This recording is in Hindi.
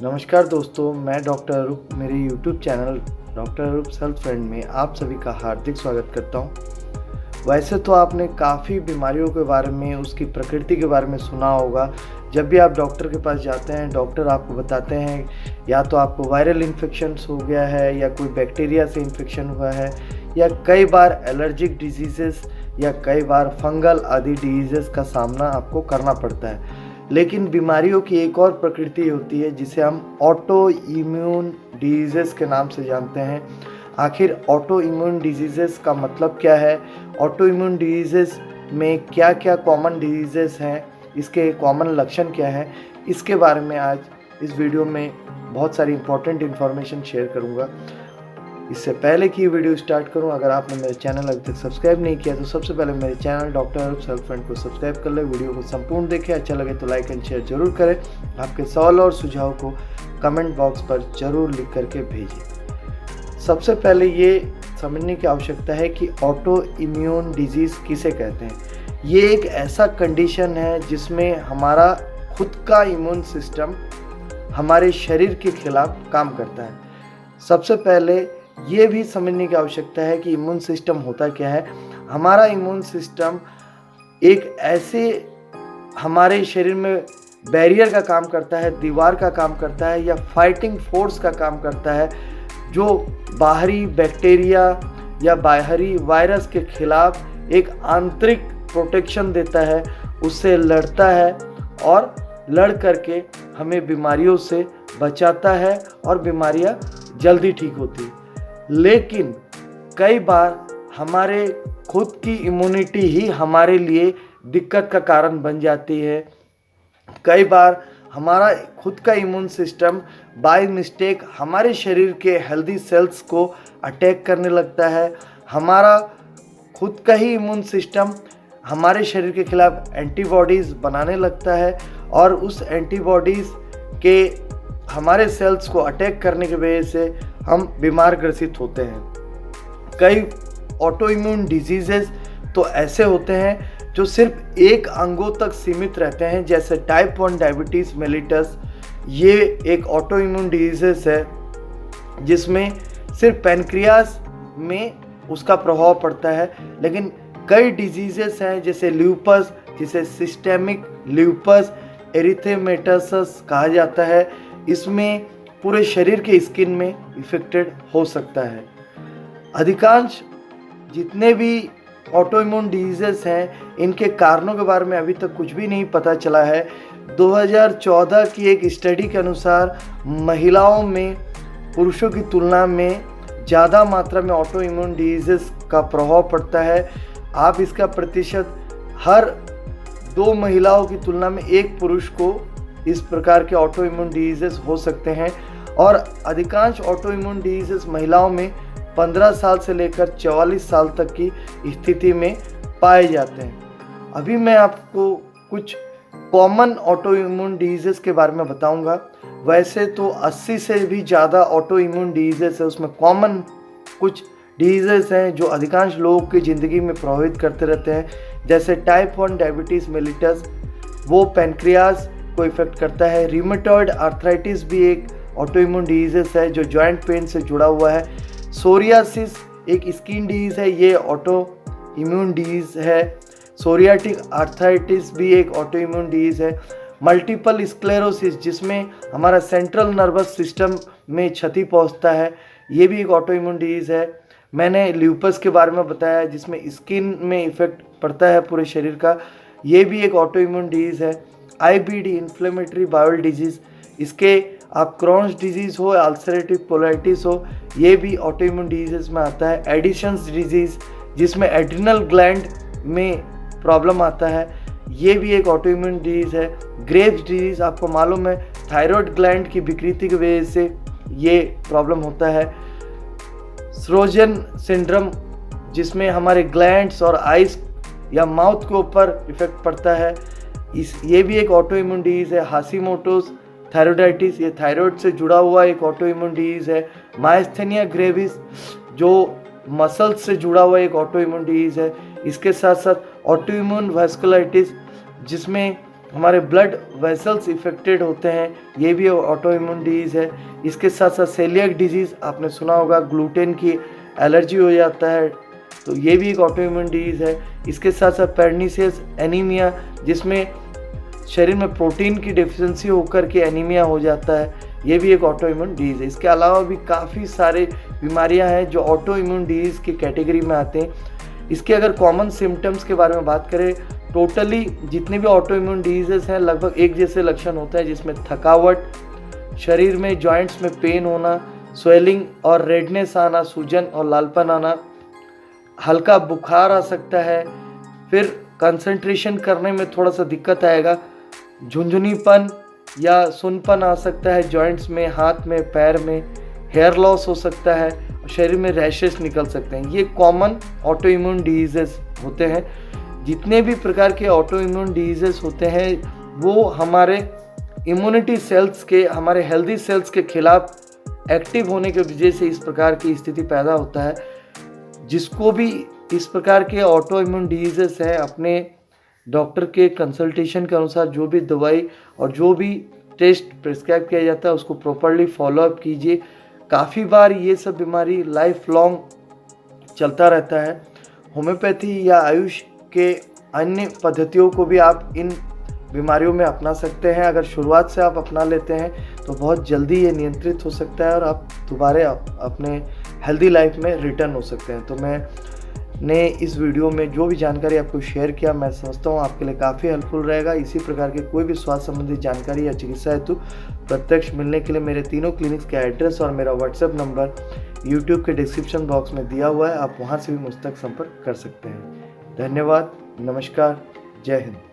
नमस्कार दोस्तों, मैं डॉक्टर अरूप मेरे यूट्यूब चैनल डॉक्टर अरूप हेल्थ फ्रेंड में आप सभी का हार्दिक स्वागत करता हूं। वैसे तो आपने काफ़ी बीमारियों के बारे में, उसकी प्रकृति के बारे में सुना होगा। जब भी आप डॉक्टर के पास जाते हैं, डॉक्टर आपको बताते हैं या तो आपको वायरल इन्फेक्शंस हो गया है या कोई बैक्टीरिया से इन्फेक्शन हुआ है या कई बार एलर्जिक डिजीज़ेस या कई बार फंगल आदि डिजीज़ेस का सामना आपको करना पड़ता है। लेकिन बीमारियों की एक और प्रकृति होती है जिसे हम ऑटो इम्यून डिजीज़ेस के नाम से जानते हैं। आखिर ऑटो इम्यून डिजीज़ेस का मतलब क्या है? ऑटो इम्यून डिजीज़ेस में क्या क्या कॉमन डिजीज़ेस हैं, इसके कॉमन लक्षण क्या हैं, इसके बारे में आज इस वीडियो में बहुत सारी इंपॉर्टेंट इन्फॉर्मेशन शेयर करूंगा। इससे पहले कि ये वीडियो स्टार्ट करूं, अगर आपने मेरे चैनल अभी तक सब्सक्राइब नहीं किया तो सबसे पहले मेरे चैनल डॉक्टर अरूप हेल्थ फ्रेंड को सब्सक्राइब कर ले। वीडियो को संपूर्ण देखें, अच्छा लगे तो लाइक एंड शेयर जरूर करें। आपके सवाल और सुझाव को कमेंट बॉक्स पर जरूर लिख करके भेजिए। सबसे पहले ये समझने की आवश्यकता है कि ऑटो इम्यून डिजीज़ किसे कहते हैं। ये एक ऐसा कंडीशन है जिसमें हमारा खुद का इम्यून सिस्टम हमारे शरीर के खिलाफ काम करता है। सबसे पहले ये भी समझने की आवश्यकता है कि इम्यून सिस्टम होता क्या है। हमारा इम्यून सिस्टम एक ऐसे हमारे शरीर में बैरियर का काम करता है, दीवार का काम करता है या फाइटिंग फोर्स का काम करता है, जो बाहरी बैक्टीरिया या बाहरी वायरस के खिलाफ एक आंतरिक प्रोटेक्शन देता है, उससे लड़ता है और लड़ करके हमें बीमारियों से बचाता है और बीमारियां जल्दी ठीक होती है। लेकिन कई बार हमारे खुद की इम्यूनिटी ही हमारे लिए दिक्कत का कारण बन जाती है। कई बार हमारा खुद का इम्यून सिस्टम बाय मिस्टेक हमारे शरीर के हेल्दी सेल्स को अटैक करने लगता है। हमारा खुद का ही इम्यून सिस्टम हमारे शरीर के खिलाफ एंटीबॉडीज़ बनाने लगता है और उस एंटीबॉडीज़ के हमारे सेल्स को अटैक करने की वजह से हम बीमार ग्रसित होते हैं। कई ऑटो इम्यून डिजीज़ेस तो ऐसे होते हैं जो सिर्फ एक अंगों तक सीमित रहते हैं, जैसे टाइप 1 डायबिटीज़ मेलिटस। ये एक ऑटो इम्यून डिजीज़ेस है जिसमें सिर्फ पैनक्रियास में उसका प्रभाव पड़ता है। लेकिन कई डिजीज़ेस हैं जैसे ल्यूपस, जिसे सिस्टेमिक ल्यूपस एरिथेमेटस कहा जाता है। इसमें पूरे शरीर के स्किन में इफेक्टेड हो सकता है। अधिकांश जितने भी ऑटो इम्यून डिजीज़ेस हैं, इनके कारणों के बारे में अभी तक कुछ भी नहीं पता चला है। 2014 की एक स्टडी के अनुसार महिलाओं में पुरुषों की तुलना में ज़्यादा मात्रा में ऑटो इम्यून डिजीज़ेस का प्रभाव पड़ता है। आप इसका प्रतिशत हर 2 महिलाओं की तुलना में 1 पुरुष को इस प्रकार के ऑटो इम्यून डिजीज़ेस हो सकते हैं। और अधिकांश ऑटो इम्यून डिजीज़ेस महिलाओं में 15 साल से लेकर 44 साल तक की स्थिति में पाए जाते हैं। अभी मैं आपको कुछ कॉमन ऑटो इम्यून डिजीज़ेस के बारे में बताऊंगा। वैसे तो 80 से भी ज़्यादा ऑटो इम्यून डिजीज़ेस है, उसमें कॉमन कुछ डिजीज़ेस हैं जो अधिकांश लोगों की ज़िंदगी में प्रभावित करते रहते हैं। जैसे टाइप 1 डायबिटीज़ मेलिटस, वो पैनक्रियाज को इफेक्ट करता है। रिमेटॉइड आर्थराइटिस भी एक ऑटो इम्यून डिजीज़ है जो जॉइंट पेन से जुड़ा हुआ है। सोरियासिस एक स्किन डिजीज़ है, ये ऑटो इम्यून डिजीज़ है। सोरियाटिक आर्थराइटिस भी एक ऑटो इम्यून डिजीज़ है। मल्टीपल स्क्लेरोसिस, जिसमें हमारा सेंट्रल नर्वस सिस्टम में क्षति पहुंचता है, ये भी एक ऑटो इम्यून डिजीज़ है। मैंने ल्यूपस के बारे में बताया जिसमें स्किन में इफेक्ट पड़ता है पूरे शरीर का, ये भी एक ऑटो इम्यून डिजीज़ है। IBD इन्फ्लेमेटरी बाउल डिजीज़, इसके आप क्रॉन्स डिजीज़ हो, अल्सरेटिव कोलाइटिस हो, ये भी ऑटो इम्यून डिजीज़ में आता है। एडिशंस डिजीज़, जिसमें एड्रिनल ग्लैंड में प्रॉब्लम आता है, ये भी एक ऑटो इम्यून डिजीज़ है। ग्रेव्स डिजीज़, आपको मालूम है थायराइड ग्लैंड की विकृति की वजह से ये प्रॉब्लम होता है। श्रोजन सिंड्रोम, जिसमें हमारे ग्लैंड्स और आइज या माउथ के ऊपर इफेक्ट पड़ता है, ये भी एक ऑटो इम्यून डिजीज़ है। हाशिमोटोस थायराइडाइटिस, ये थायराइड से जुड़ा हुआ एक ऑटो इम्यून डिजीज़ है। माइस्थेनिया ग्रेविस, जो मसल्स से जुड़ा हुआ एक ऑटो इम्यून डिजीज़ है। इसके साथ साथ ऑटो इम्यून वास्कुलाइटिस, जिसमें हमारे ब्लड वेसल्स इफेक्टेड होते हैं, ये भी ऑटो इम्यून डिजीज़ है। इसके साथ साथ सेलिएक डिजीज़ आपने सुना होगा, ग्लूटेन की एलर्जी हो जाता है, तो ये भी एक ऑटो इम्यून डिजीज़ है। इसके साथ साथ पर्नीशियस एनीमिया, जिसमें शरीर में प्रोटीन की डेफिशिएंसी होकर के एनीमिया हो जाता है, ये भी एक ऑटो इम्यून डिजीज़ है। इसके अलावा भी काफ़ी सारे बीमारियां हैं जो ऑटो इम्यून डिजीज़ की कैटेगरी में आते हैं। इसके अगर कॉमन सिम्टम्स के बारे में बात करें, टोटली जितने भी ऑटो इम्यून डिजीज़ हैं लगभग एक जैसे लक्षण होते हैं, जिसमें थकावट, शरीर में जॉइंट्स में पेन होना, स्वेलिंग और रेडनेस आना, सूजन और लालपन आना, हल्का बुखार आ सकता है, फिर कंसंट्रेशन करने में थोड़ा सा दिक्कत आएगा, झुंझुनीपन या सुनपन आ सकता है जॉइंट्स में, हाथ में, पैर में, हेयर लॉस हो सकता है, शरीर में रैशेस निकल सकते हैं। ये कॉमन ऑटो इम्यून डिजीज़ होते हैं। जितने भी प्रकार के ऑटो इम्यून डिजीज़ होते हैं वो हमारे इम्यूनिटी सेल्स के, हमारे हेल्दी सेल्स के खिलाफ एक्टिव होने की वजह से इस प्रकार की स्थिति पैदा होता है। जिसको भी इस प्रकार के ऑटो इम्यून डिजीज़ हैं, अपने डॉक्टर के कंसल्टेशन के अनुसार जो भी दवाई और जो भी टेस्ट प्रिस्क्राइब किया जाता है उसको प्रॉपरली फॉलोअप कीजिए। काफ़ी बार ये सब बीमारी लाइफ लॉन्ग चलता रहता है। होम्योपैथी या आयुष के अन्य पद्धतियों को भी आप इन बीमारियों में अपना सकते हैं। अगर शुरुआत से आप अपना लेते हैं तो बहुत जल्दी ये नियंत्रित हो सकता है और आप दोबारा अपने हेल्दी लाइफ में रिटर्न हो सकते हैं। तो मैंने इस वीडियो में जो भी जानकारी आपको शेयर किया, मैं समझता हूँ आपके लिए काफ़ी हेल्पफुल रहेगा। इसी प्रकार के कोई भी स्वास्थ्य संबंधी जानकारी या चिकित्सा हेतु प्रत्यक्ष मिलने के लिए मेरे तीनों क्लिनिक्स का एड्रेस और मेरा व्हाट्सएप नंबर यूट्यूब के डिस्क्रिप्शन बॉक्स में दिया हुआ है, आप वहाँ से भी मुझ तक संपर्क कर सकते हैं। धन्यवाद, नमस्कार, जय हिंद।